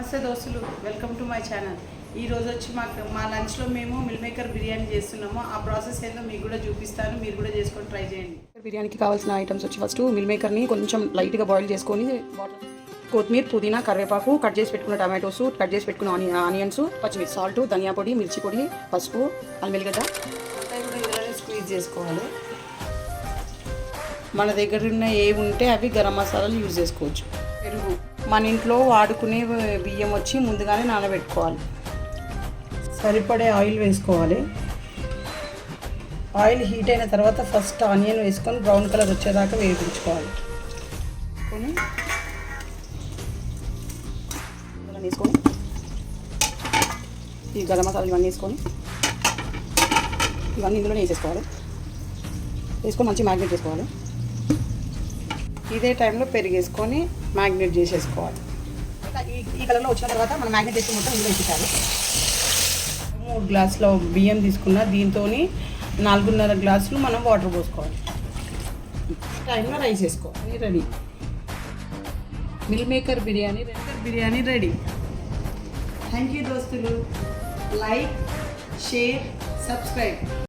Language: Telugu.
నమస్తే దోస్తులు, వెల్కమ్ టు మై ఛానల్. ఈరోజు వచ్చి మా లంచ్లో మేము మిల్ మేకర్ బిర్యానీ చేస్తున్నాము. ఆ ప్రాసెస్ ఏందో మీకు కూడా చూపిస్తాను, మీరు కూడా చేసుకొని ట్రై చేయండి. బిర్యానీకి కావాల్సిన ఐటమ్స్ వచ్చి ఫస్ట్ మిల్ మేకర్ని కొంచెం లైట్గా బాయిల్ చేసుకొని కొత్తిమీర, పుదీనా, కరివేపాకు, కట్ చేసి పెట్టుకున్న టమాటోస్, కట్ చేసి పెట్టుకున్న ఆనియన్స్, పచ్చిమిర్చి, సాల్ట్, ధనియా పొడి, మిర్చి పొడి, పసుపు, అల్లం వెల్లిగడ్డ అంతా కూడా ఇందులోనే స్క్వీజ్ చేసుకోవాలి. మన దగ్గర ఉన్న ఏవి ఉంటే అవి గరం మసాలాలు యూజ్ చేసుకోవచ్చు. పెరుగు మన ఇంట్లో వాడుకునే బియ్యం వచ్చి ముందుగానే నానబెట్టుకోవాలి. సరిపడే ఆయిల్ వేసుకోవాలి. ఆయిల్ హీట్ అయిన తర్వాత ఫస్ట్ ఆనియన్ వేసుకొని బ్రౌన్ కలర్ వచ్చేదాకా వేయించుకోవాలి. వేసుకొని ఈ గరం మసాలా ఇవన్నీ వేసుకొని ఇవన్నీ ఇందులోనే వేసేసుకోవాలి. వేసుకొని మంచిగా మ్యాగ్నేట్ చేసుకోవాలి. ఇదే టైంలో పెరిగేసుకొని మ్యాగ్నేట్ చేసేసుకోవాలి. ఈ కలర్లో వచ్చిన తర్వాత మనం మ్యాగ్నేట్ చేసుకుని మొత్తం ఇందులో వేసేసాలి. 3 గ్లాసుల బియ్యం తీసుకున్న దీంతో 4.5 గ్లాసులు మనం వాటర్ పోసుకోవాలి. టైంలో రైస్ వేసుకోవాలి. Ready, meal maker biryani ready. Thank you దోస్తులు. Like, share, subscribe.